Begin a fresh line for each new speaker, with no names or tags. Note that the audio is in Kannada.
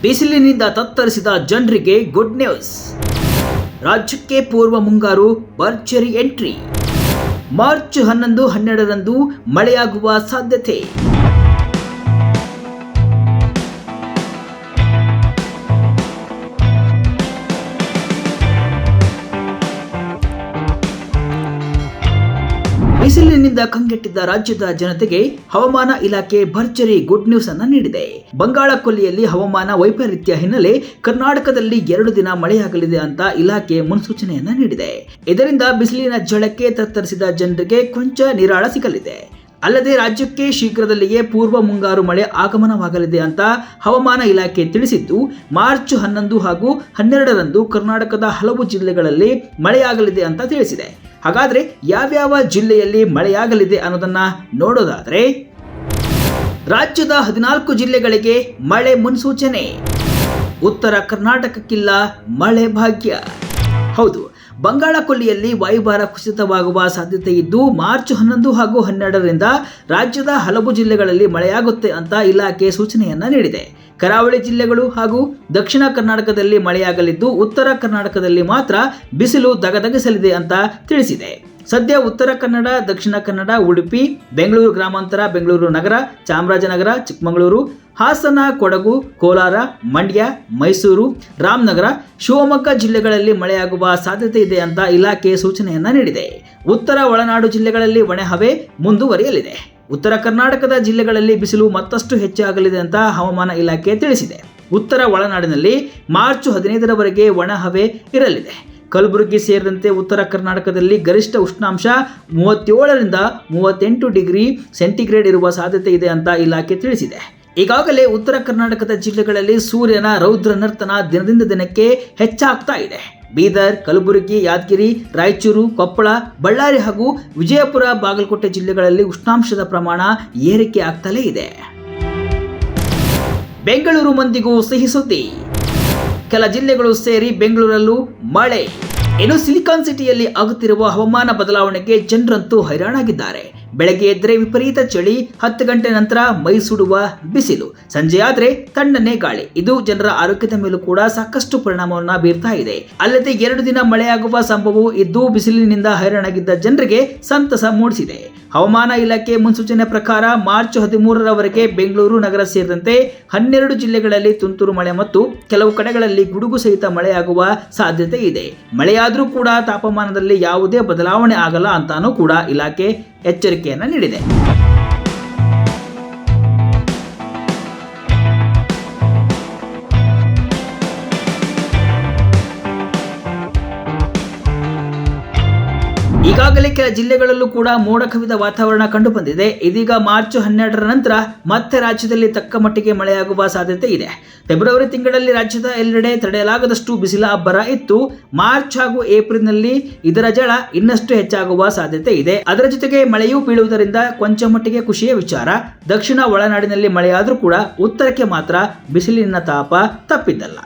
ಬಿಸಿಲಿನಿಂದ ತತ್ತರಿಸಿದ ಜನರಿಗೆ ಗುಡ್ ನ್ಯೂಸ್. ರಾಜ್ಯಕ್ಕೆ ಪೂರ್ವ ಮುಂಗಾರು ಭರ್ಜರಿ ಎಂಟ್ರಿ. ಮಾರ್ಚ್ 11, 12ರಂದು ಮಳೆಯಾಗುವ ಸಾಧ್ಯತೆ. ಬಿಸಿಲಿನಿಂದ ಕಂಗೆಟ್ಟಿದ್ದ ರಾಜ್ಯದ ಜನತೆಗೆ ಹವಾಮಾನ ಇಲಾಖೆ ಭರ್ಜರಿ ಗುಡ್ ನ್ಯೂಸ್ ಅನ್ನು ನೀಡಿದೆ. ಬಂಗಾಳ ಕೊಲ್ಲಿಯಲ್ಲಿ ಹವಾಮಾನ ವೈಪರೀತ್ಯ ಹಿನ್ನೆಲೆ ಕರ್ನಾಟಕದಲ್ಲಿ 2 ದಿನ ಮಳೆಯಾಗಲಿದೆ ಅಂತ ಇಲಾಖೆ ಮುನ್ಸೂಚನೆಯನ್ನ ನೀಡಿದೆ. ಇದರಿಂದ ಬಿಸಿಲಿನ ಝಳಕ್ಕೆ ತತ್ತರಿಸಿದ ಜನರಿಗೆ ಕೊಂಚ ನಿರಾಳ ಸಿಗಲಿದೆ. ಅಲ್ಲದೆ ರಾಜ್ಯಕ್ಕೆ ಶೀಘ್ರದಲ್ಲಿಯೇ ಪೂರ್ವ ಮುಂಗಾರು ಮಳೆ ಆಗಮನವಾಗಲಿದೆ ಅಂತ ಹವಾಮಾನ ಇಲಾಖೆ ತಿಳಿಸಿದ್ದು, ಮಾರ್ಚ್ 11 ಹಾಗೂ 12ರಂದು ಕರ್ನಾಟಕದ ಹಲವು ಜಿಲ್ಲೆಗಳಲ್ಲಿ ಮಳೆಯಾಗಲಿದೆ ಅಂತ ತಿಳಿಸಿದೆ. ಹಾಗಾದ್ರೆ ಯಾವ್ಯಾವ ಜಿಲ್ಲೆಯಲ್ಲಿ ಮಳೆಯಾಗಲಿದೆ ಅನ್ನೋದನ್ನ ನೋಡೋದಾದ್ರೆ, ರಾಜ್ಯದ 14 ಜಿಲ್ಲೆಗಳಿಗೆ ಮಳೆ ಮುನ್ಸೂಚನೆ. ಉತ್ತರ ಕರ್ನಾಟಕಕ್ಕಿಲ್ಲ ಮಳೆ ಭಾಗ್ಯ. ಹೌದು, ಬಂಗಾಳ ಕೊಲ್ಲಿಯಲ್ಲಿ ವಾಯುಭಾರ ಕುಸಿತವಾಗುವ ಸಾಧ್ಯತೆ ಇದ್ದು, ಮಾರ್ಚ್ 11 ಹಾಗೂ 12ರಿಂದ ರಾಜ್ಯದ ಹಲವು ಜಿಲ್ಲೆಗಳಲ್ಲಿ ಮಳೆಯಾಗುತ್ತೆ ಅಂತ ಇಲಾಖೆ ಸೂಚನೆಯನ್ನ ನೀಡಿದೆ. ಕರಾವಳಿ ಜಿಲ್ಲೆಗಳು ಹಾಗೂ ದಕ್ಷಿಣ ಕರ್ನಾಟಕದಲ್ಲಿ ಮಳೆಯಾಗಲಿದ್ದು, ಉತ್ತರ ಕರ್ನಾಟಕದಲ್ಲಿ ಮಾತ್ರ ಬಿಸಿಲು ದಗದಗಿಸಲಿದೆ ಅಂತ ತಿಳಿಸಿದೆ. ಸದ್ಯ ಉತ್ತರ ಕನ್ನಡ, ದಕ್ಷಿಣ ಕನ್ನಡ, ಉಡುಪಿ, ಬೆಂಗಳೂರು ಗ್ರಾಮಾಂತರ, ಬೆಂಗಳೂರು ನಗರ, ಚಾಮರಾಜನಗರ, ಚಿಕ್ಕಮಗಳೂರು, ಹಾಸನ, ಕೊಡಗು, ಕೋಲಾರ, ಮಂಡ್ಯ, ಮೈಸೂರು, ರಾಮನಗರ, ಶಿವಮೊಗ್ಗ ಜಿಲ್ಲೆಗಳಲ್ಲಿ ಮಳೆಯಾಗುವ ಸಾಧ್ಯತೆ ಇದೆ ಅಂತ ಇಲಾಖೆ ಸೂಚನೆಯನ್ನ ನೀಡಿದೆ. ಉತ್ತರ ಒಳನಾಡು ಜಿಲ್ಲೆಗಳಲ್ಲಿ ಒಣಹವೆ ಮುಂದುವರಿಯಲಿದೆ. ಉತ್ತರ ಕರ್ನಾಟಕದ ಜಿಲ್ಲೆಗಳಲ್ಲಿ ಬಿಸಿಲು ಮತ್ತಷ್ಟು ಹೆಚ್ಚಾಗಲಿದೆ ಅಂತ ಹವಾಮಾನ ಇಲಾಖೆ ತಿಳಿಸಿದೆ. ಉತ್ತರ ಒಳನಾಡಿನಲ್ಲಿ ಮಾರ್ಚ್ 15ರವರೆಗೆ ಒಣಹವೆ ಇರಲಿದೆ. ಕಲಬುರಗಿ ಸೇರಿದಂತೆ ಉತ್ತರ ಕರ್ನಾಟಕದಲ್ಲಿ ಗರಿಷ್ಠ ಉಷ್ಣಾಂಶ 37ರಿಂದ 38 ಡಿಗ್ರಿ ಸೆಂಟಿಗ್ರೇಡ್ ಇರುವ ಸಾಧ್ಯತೆ ಇದೆ ಅಂತ ಇಲಾಖೆ ತಿಳಿಸಿದೆ. ಈಗಾಗಲೇ ಉತ್ತರ ಕರ್ನಾಟಕದ ಜಿಲ್ಲೆಗಳಲ್ಲಿ ಸೂರ್ಯನ ರೌದ್ರ ನರ್ತನ ದಿನದಿಂದ ದಿನಕ್ಕೆ ಹೆಚ್ಚಾಗ್ತಾ ಇದೆ. ಬೀದರ್, ಕಲಬುರಗಿ, ಯಾದಗಿರಿ, ರಾಯಚೂರು, ಕೊಪ್ಪಳ, ಬಳ್ಳಾರಿ ಹಾಗೂ ವಿಜಯಪುರ, ಬಾಗಲಕೋಟೆ ಜಿಲ್ಲೆಗಳಲ್ಲಿ ಉಷ್ಣಾಂಶದ ಪ್ರಮಾಣ ಏರಿಕೆ ಆಗ್ತಲೇ ಇದೆ. ಬೆಂಗಳೂರು ಮಂದಿಗೂ ಸಿಹಿ ಸುದ್ದಿ. ಕೆಲ ಜಿಲ್ಲೆಗಳು ಸೇರಿ ಬೆಂಗಳೂರಲ್ಲೂ ಮಳೆ. ಇನ್ನು ಸಿಲಿಕಾನ್ ಸಿಟಿಯಲ್ಲಿ ಆಗುತ್ತಿರುವ ಹವಾಮಾನ ಬದಲಾವಣೆಗೆ ಜನರಂತೂ ಹೈರಾಣಾಗಿದ್ದಾರೆ. ಬೆಳಗ್ಗೆ ಎದ್ರೆ ವಿಪರೀತ ಚಳಿ, 10 ಗಂಟೆ ನಂತರ ಮೈ ಸುಡುವ ಬಿಸಿಲು, ಸಂಜೆಯಾದ್ರೆ ತಣ್ಣನೆ ಗಾಳಿ. ಇದು ಜನರ ಆರೋಗ್ಯದ ಮೇಲೂ ಕೂಡ ಸಾಕಷ್ಟು ಪರಿಣಾಮವನ್ನ ಬೀರ್ತಾ ಇದೆ. ಅಲ್ಲದೆ 2 ದಿನ ಮಳೆಯಾಗುವ ಸಂಭವವೂ ಇದ್ದು, ಬಿಸಿಲಿನಿಂದ ಹೈರಾಣಾಗಿದ್ದ ಜನರಿಗೆ ಸಂತಸ ಮೂಡಿಸಿದೆ. ಹವಾಮಾನ ಇಲಾಖೆ ಮುನ್ಸೂಚನೆ ಪ್ರಕಾರ ಮಾರ್ಚ್ 13ರವರೆಗೆ ಬೆಂಗಳೂರು ನಗರ ಸೇರಿದಂತೆ 12 ಜಿಲ್ಲೆಗಳಲ್ಲಿ ತುಂತುರು ಮಳೆ ಮತ್ತು ಕೆಲವು ಕಡೆಗಳಲ್ಲಿ ಗುಡುಗು ಸಹಿತ ಮಳೆಯಾಗುವ ಸಾಧ್ಯತೆ ಇದೆ. ಮಳೆಯಾದರೂ ಕೂಡ ತಾಪಮಾನದಲ್ಲಿ ಯಾವುದೇ ಬದಲಾವಣೆ ಆಗಲ್ಲ ಅಂತಾನೂ ಕೂಡ ಇಲಾಖೆ ಎಚ್ಚರಿಕೆಯನ್ನು ನೀಡಿದೆ. ಈಗಾಗಲೇ ಕೆಲ ಜಿಲ್ಲೆಗಳಲ್ಲೂ ಕೂಡ ಮೋಡ ಕವಿದ ವಾತಾವರಣ ಕಂಡು ಬಂದಿದೆ. ಇದೀಗ ಮಾರ್ಚ್ 12ರ ನಂತರ ಮತ್ತೆ ರಾಜ್ಯದಲ್ಲಿ ತಕ್ಕ ಮಟ್ಟಿಗೆ ಮಳೆಯಾಗುವ ಸಾಧ್ಯತೆ ಇದೆ. ಫೆಬ್ರವರಿ ತಿಂಗಳಲ್ಲಿ ರಾಜ್ಯದ ಎಲ್ಲೆಡೆ ತಡೆಯಲಾಗದಷ್ಟು ಬಿಸಿಲ ಅಬ್ಬರ ಇತ್ತು. ಮಾರ್ಚ್ ಹಾಗೂ ಏಪ್ರಿಲ್ನಲ್ಲಿ ಇದರ ಜಳ ಇನ್ನಷ್ಟು ಹೆಚ್ಚಾಗುವ ಸಾಧ್ಯತೆ ಇದೆ. ಅದರ ಜೊತೆಗೆ ಮಳೆಯೂ ಬೀಳುವುದರಿಂದ ಕೊಂಚ ಮಟ್ಟಿಗೆ ಖುಷಿಯ ವಿಚಾರ. ದಕ್ಷಿಣ ಒಳನಾಡಿನಲ್ಲಿ ಮಳೆಯಾದರೂ ಕೂಡ ಉತ್ತರಕ್ಕೆ ಮಾತ್ರ ಬಿಸಿಲಿನ ತಾಪ ತಪ್ಪಿದ್ದಲ್ಲ.